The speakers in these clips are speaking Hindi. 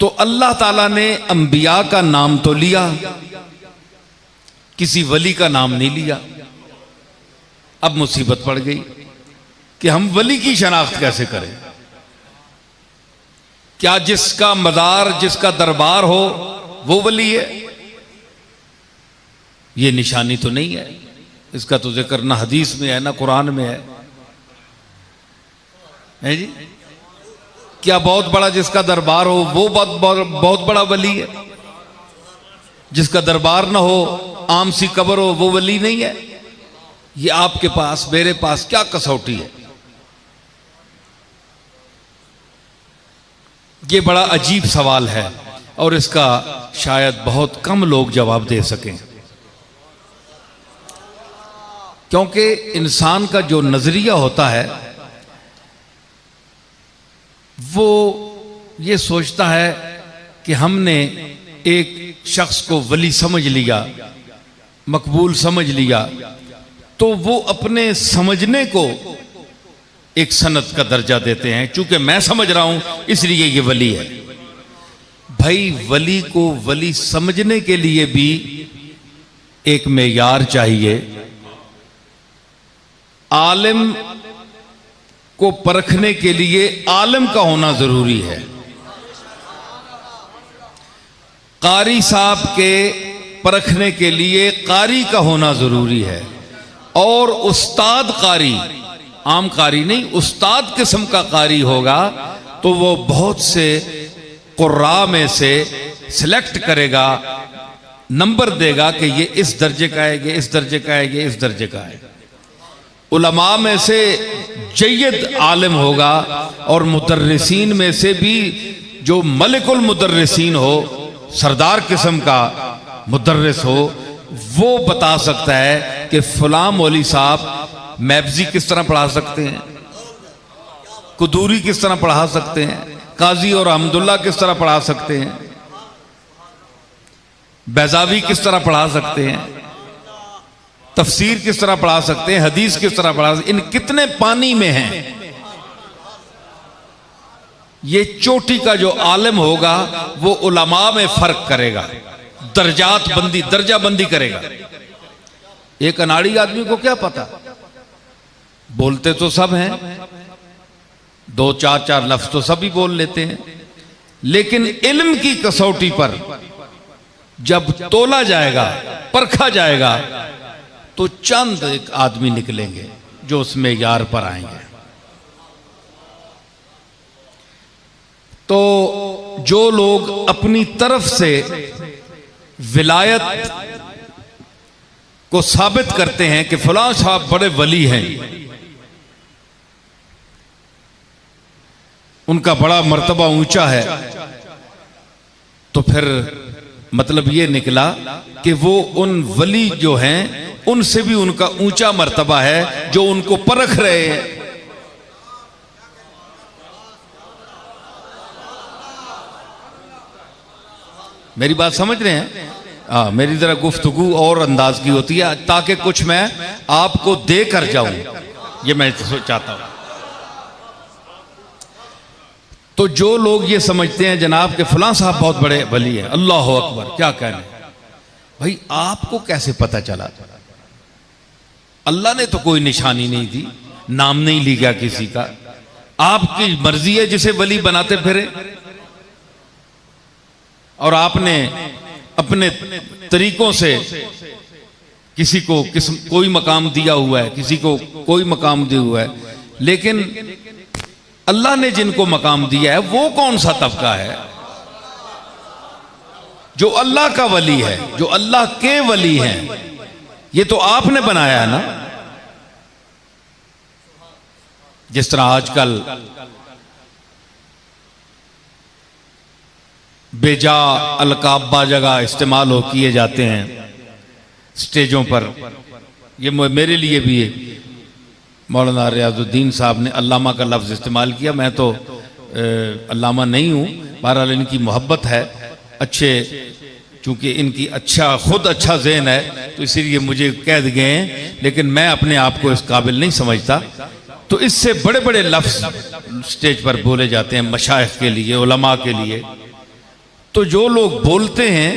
तो अल्लाह ताला ने अंबिया का नाम तो लिया, किसी वली का नाम नहीं लिया। अब मुसीबत पड़ गई कि हम वली की शनाख्त कैसे करें। क्या जिसका मज़ार, जिसका दरबार हो वो वली है? ये निशानी तो नहीं है। इसका तो जिक्र ना हदीस में है ना कुरान में है जी। क्या बहुत बड़ा जिसका दरबार हो वो बहुत बड़ा वली है? जिसका दरबार ना हो, आम सी कब्र हो, वो वली नहीं है? ये आपके पास मेरे पास क्या कसौटी है? ये बड़ा अजीब सवाल है और इसका शायद बहुत कम लोग जवाब दे सकें, क्योंकि इंसान का जो नजरिया होता है वो ये सोचता है कि हमने एक शख्स को वली समझ लिया, मकबूल समझ लिया, तो वो अपने समझने को एक सनत का दर्जा देते हैं। चूंकि मैं समझ रहा हूं इसलिए ये वली है। भाई, वली को वली समझने के लिए भी एक मेयार चाहिए। आलिम को परखने के लिए आलिम का होना जरूरी है। कारी साहब के परखने के लिए कारी का होना जरूरी है। और उस्ताद कारी, आम कारी नहीं, उस्ताद किस्म का कारी होगा तो वो बहुत से कुर्रा में से सिलेक्ट करेगा, नंबर देगा कि ये इस दर्जे का है, ये इस दर्जे का है, ये इस दर्जे का है। उलमा में से जय्यद आलिम होगा और मुदर्रिसीन में से भी जो मलिकुल मुदर्रिसीन हो, सरदार किस्म का मुदर्रिस हो, वो बता सकता है कि फलां मौली साहब मैब्जी किस तरह पढ़ा सकते हैं, कुदूरी किस तरह पढ़ा सकते हैं, काजी और अहमदुल्ला किस तरह पढ़ा सकते हैं, बैजावी किस तरह पढ़ा सकते हैं, तफसीर किस तरह पढ़ा सकते हैं, हदीस किस तरह पढ़ा सकते हैं, इन कितने पानी में हैं। ये चोटी का जो आलिम होगा वो उलमा में फर्क करेगा, दर्जात बंदी, दर्जा बंदी करेगा। एक अनाड़ी आदमी को क्या पता, बोलते तो सब हैं, दो चार लफ्ज तो सभी बोल लेते हैं, लेकिन इल्म की कसौटी पर जब तोला जाएगा, परखा जाएगा, तो चंद एक आदमी निकलेंगे जो उसमें यार पर आएंगे। तो जो लोग अपनी तरफ से विलायत को साबित करते हैं कि फलां साहब बड़े वली हैं, उनका बड़ा मर्तबा ऊंचा है, तो फिर मतलब ये निकला कि वो उन वली जो हैं उनसे भी उनका ऊंचा मर्तबा है जो उनको परख रहे हैं। मेरी बात समझ रहे हैं? मेरी जरा गुफ्तगू और अंदाज की होती है ताकि कुछ मैं आपको दे कर जाऊं, ये मैं चाहता हूं। तो जो लोग ये समझते हैं जनाब के फलां साहब बहुत बड़े वली हैं, अल्लाह अकबर, क्या कहने, भाई आपको कैसे पता चला? अल्लाह ने तो कोई निशानी नहीं दी, नाम नहीं लिया किसी का, आपकी मर्जी है जिसे वली बनाते फिरे। और आपने अपने तरीकों से किसी को कोई मकाम दिया हुआ है, किसी को कोई मकाम दिया हुआ है, लेकिन अल्लाह ने जिनको मकाम दिया है वो कौन सा तबका है? जो अल्लाह का वली है, जो अल्लाह के वली हैं, ये तो आपने बनाया है ना। जिस तरह आजकल बेजा अलकाबा जगह इस्तेमाल हो किए जाते हैं स्टेजों पर, ये मेरे लिए भी है, मौलाना रियाजुद्दीन साहब ने अल्लामा का लफ्ज़ इस्तेमाल किया। मैं तो अल्लामा नहीं हूँ, बहरहाल इनकी मोहब्बत है, अच्छे, चूँकि इनकी खुद अच्छा ज़हन है तो इसीलिए मुझे कह गए हैं, लेकिन मैं अपने आप को इस काबिल नहीं समझता। तो इससे बड़े बड़े लफ्ज़ स्टेज पर बोले जाते हैं मशाइख के लिए, उलमा के लिए, तो जो लोग बोलते हैं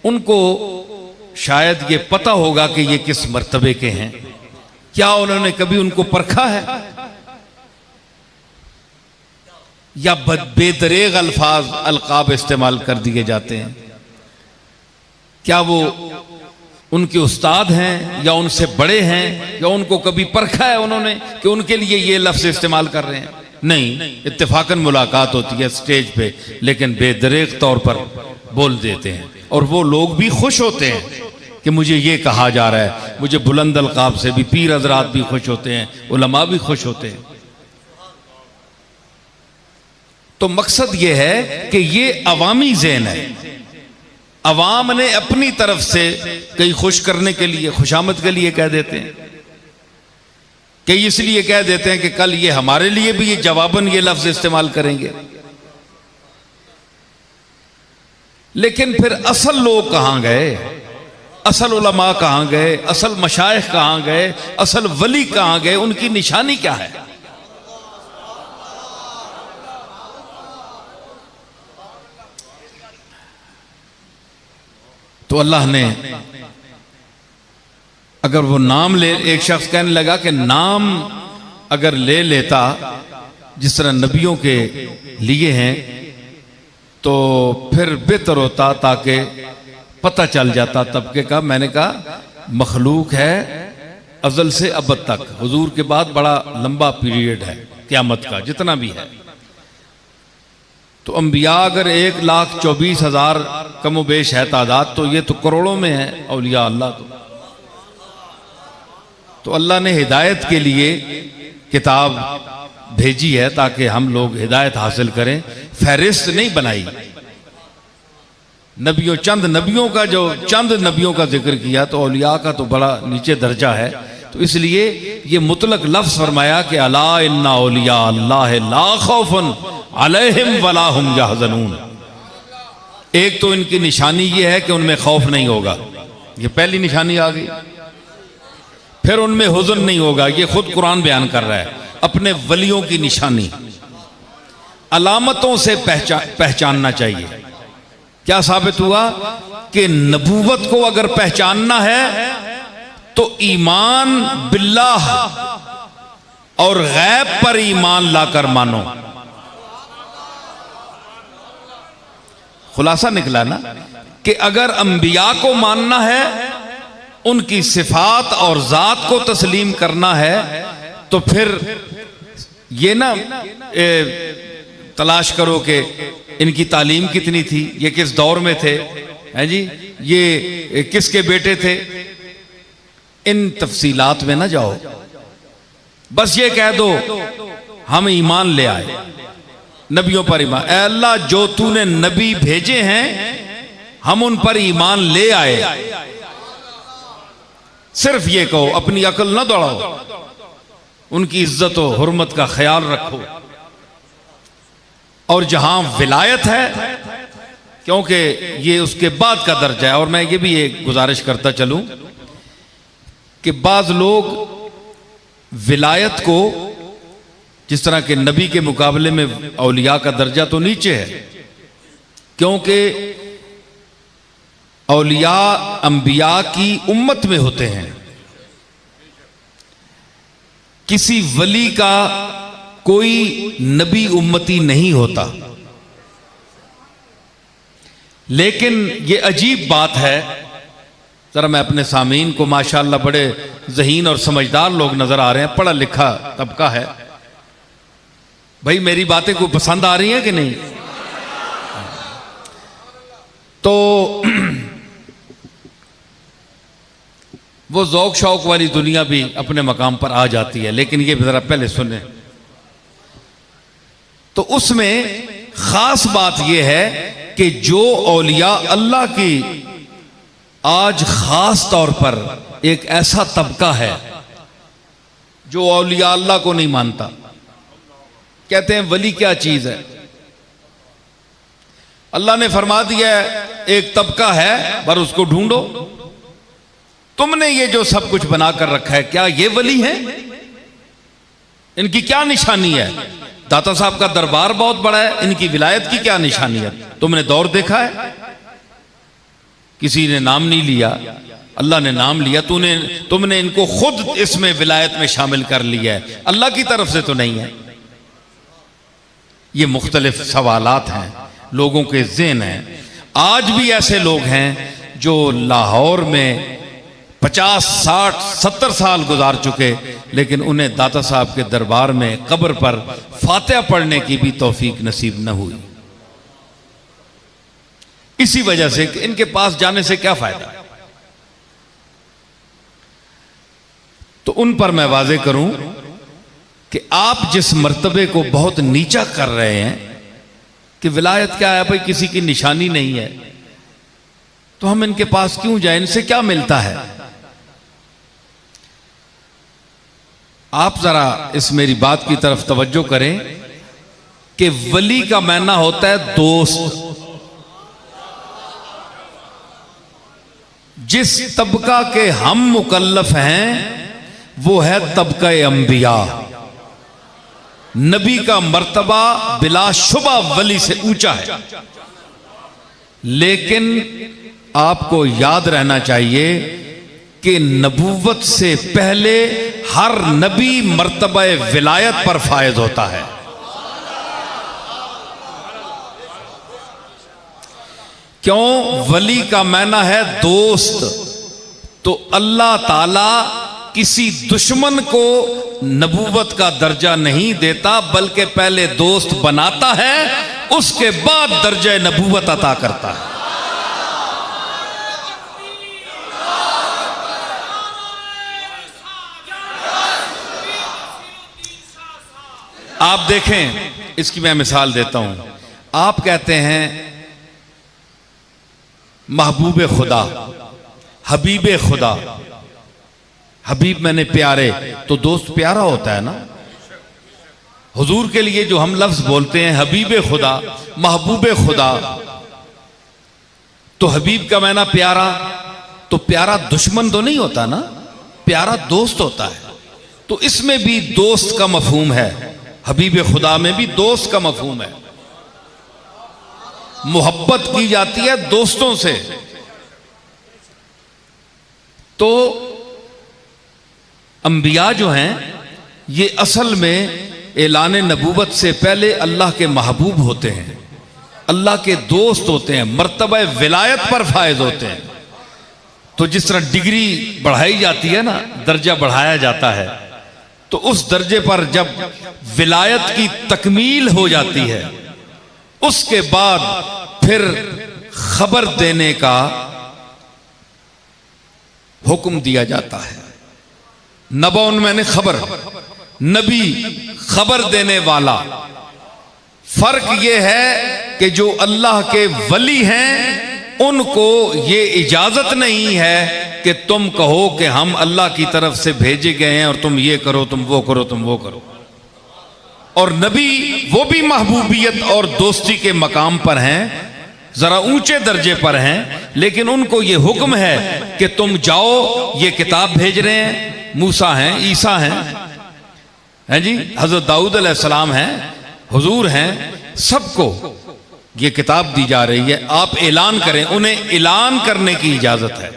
उनको शायद ये पता होगा कि ये किस मर्तबे के हैं। क्या उन्होंने कभी उनको परखा है? या बेदरेग अल्फाज अलकाब इस्तेमाल कर दिए जाते हैं? क्या वो उनके उस्ताद हैं या उनसे बड़े हैं, या उनको कभी परखा है उन्होंने कि उनके लिए ये लफ्ज इस्तेमाल कर रहे हैं? नहीं, इत्तेफाकन मुलाकात होती है स्टेज पे, लेकिन बेदरेग तौर पर बोल देते हैं। और वो लोग भी खुश होते हैं कि मुझे ये कहा जा रहा है। मुझे बुलंद अलकाब से भी पीर हजरात भी खुश होते हैं, उलमा भी खुश होते हैं। तो मकसद ये है कि ये अवामी ज़हन है। अवाम ने अपनी तरफ से कई खुश करने के लिए, खुशामद के लिए कह देते हैं, कई इसलिए कह देते हैं कि कल ये हमारे लिए भी ये जवाबन ये लफ्ज इस्तेमाल करेंगे। लेकिन फिर असल लोग कहां गए? असल उलमा कहां गए? असल मशाइख कहां गए? असल वली कहां गए? उनकी निशानी क्या है? तो अल्लाह ने अगर वो नाम ले, एक शख्स कहने लगा कि नाम अगर ले लेता जिस तरह नबियों के लिए हैं तो फिर बेहतर होता, ताकि पता चल जाता तबके का। मैंने कहा मखलूक है अज़ल से अबद तक, हुजूर के बाद बड़ा लंबा पीरियड है क़यामत का, जितना भी है। तो अंबिया अगर 1,24,000 कमो बेश है तादाद, तो ये तो करोड़ों में है औलिया अल्लाह। तो अल्लाह ने हिदायत के लिए किताब भेजी है ताकि हम लोग हिदायत हासिल करें। फहरिस्त नहीं बनाई। नबियों, चंद नबियों का, जो चंद नबियों का जिक्र किया, तो औलिया का तो बड़ा नीचे दर्जा है। तो इसलिए ये मुतलक लफ्ज फरमाया कि अला इन्ना औलिया अल्लाह ला खौफुन अलैहिम वला हुम यहज़नून। एक तो इनकी निशानी ये है कि उनमें खौफ नहीं होगा, ये पहली निशानी आ गई। फिर उनमें हुज़न नहीं होगा, ये खुद कुरान बयान कर रहा है। अपने वलियों की निशानी अलामतों से पहचानना चाहिए। क्या साबित हुआ कि नबूवत को अगर पहचानना है तो ईमान बिल्लाह और गैब पर ईमान लाकर मानो। खुलासा निकला ना कि अगर अंबिया को मानना है, उनकी सिफात और जात को तस्लीम करना है, तो फिर ये ना तलाश करो कि इनकी तालीम कितनी थी, ये किस दौर में थे, हैं जी, ये किसके बेटे थे। इन तफसीलात में ना जाओ, बस ये कह दो हम ईमान ले आए, नबियों पर ईमान। ऐ अल्लाह, जो तूने नबी भेजे हैं हम उन पर ईमान ले आए। सिर्फ ये कहो, अपनी अकल ना दौड़ाओ, उनकी इज्जत और हुर्मत का ख्याल रखो। और जहां विलायत है, क्योंकि ये उसके बाद का दर्जा है। और मैं ये भी एक गुजारिश करता चलूं कि बाज लोग विलायत को, जिस तरह के नबी के मुकाबले में औलिया का दर्जा तो नीचे है, क्योंकि औलिया अंबिया की उम्मत में होते हैं। किसी वली का कोई नबी उम्मती नहीं होता। लेकिन ये अजीब बात है, जरा मैं अपने सामीन को, माशाअल्लाह बड़े ज़हीन और समझदार लोग नजर आ रहे हैं, पढ़ा लिखा तबका है। भाई मेरी बातें को पसंद आ रही हैं कि नहीं? तो वो ज़ौक शौक वाली दुनिया भी अपने मकाम पर आ जाती है। लेकिन ये जरा पहले सुने। तो उसमें खास बात यह है कि जो औलिया अल्लाह की, आज खास तौर पर एक ऐसा तबका है जो औलिया अल्लाह को नहीं मानता। कहते हैं वली क्या चीज है? अल्लाह ने फरमा दिया है एक तबका है, पर उसको ढूंढो। तुमने ये जो सब कुछ बनाकर रखा है, क्या ये वली है? इनकी क्या निशानी है? दाता साहब का दरबार बहुत बड़ा है, इनकी विलायत की क्या निशानी है? तुमने दौर देखा है? किसी ने नाम नहीं लिया, अल्लाह ने नाम लिया। तुमने इनको खुद इसमें विलायत में शामिल कर लिया है, अल्लाह की तरफ से तो नहीं है। ये मुख्तलिफ सवालात हैं, लोगों के ज़हन हैं। आज भी ऐसे लोग हैं जो लाहौर में 50, 60, 70 साल गुजार चुके, लेकिन उन्हें दाता साहब के दरबार में कब्र पर फातिहा पढ़ने की भी तौफीक नसीब न हुई। इसी वजह से कि इनके पास जाने से क्या फायदा। तो उन पर मैं वाजे करूं कि आप जिस मर्तबे को बहुत नीचा कर रहे हैं कि विलायत क्या है भाई, किसी की निशानी नहीं है, तो हम इनके पास क्यों जाएं, इनसे क्या मिलता है? आप जरा इस मेरी बात की तरफ तवज्जो करें कि वली का मायना होता है दोस्त। जिस तबका के हम मुकल्लफ हैं वो है तबका अंबिया। नबी का मर्तबा बिलाशुबा वली से ऊंचा है, लेकिन आपको याद रहना चाहिए कि नबूवत से पहले हर नबी मर्तबा विलायत पर फायज होता है। क्यों? वली का माना है दोस्त। तो अल्लाह ताला किसी दुश्मन को नबूवत का दर्जा नहीं देता, बल्कि पहले दोस्त बनाता है, उसके बाद दर्जा नबूवत अता करता है। आप देखें, इसकी मैं मिसाल देता हूं। आप कहते हैं महबूब खुदा, हबीब खुदा, हबीब मैंने प्यारे, तो दोस्त प्यारा होता है ना। हुजूर के लिए जो हम लफ्ज बोलते हैं हबीब खुदा, महबूब खुदा, तो हबीब का माना प्यारा, तो प्यारा दुश्मन तो नहीं होता ना, प्यारा दोस्त होता है। तो इसमें भी दोस्त का मफहूम है, हबीब खुदा में भी दोस्त का मफहूम है। मोहब्बत की जाती है दोस्तों से। तो अंबिया जो हैं ये असल में ऐलान नबूवत से पहले अल्लाह के महबूब होते हैं, अल्लाह के दोस्त होते हैं, मर्तबा विलायत पर फायज होते हैं। तो जिस तरह डिग्री बढ़ाई जाती है ना, दर्जा बढ़ाया जाता है, तो उस दर्जे पर जब विलायत की तकमील हो जाती है, उसके बाद फिर खबर देने का हुक्म दिया जाता है। नबौन मैंने खबर, नबी खबर देने वाला। फर्क यह है कि जो अल्लाह के वली हैं उनको ये इजाजत नहीं है कि तुम कहो कि हम अल्लाह की तरफ से भेजे गए हैं और तुम ये करो, तुम वो करो, तुम वो करो। और नबी वो भी महबूबियत और दोस्ती के मकाम पर हैं, जरा ऊंचे दर्जे पर हैं, लेकिन उनको ये हुक्म है कि तुम जाओ, ये किताब भेज रहे हैं, मूसा हैं, ईसा हैं जी, हजरत दाऊद अलैहिस्सलाम हैं, हुजूर हैं, सबको ये किताब दी जा रही है, आप ऐलान करें। उन्हें ऐलान करने की इजाजत है।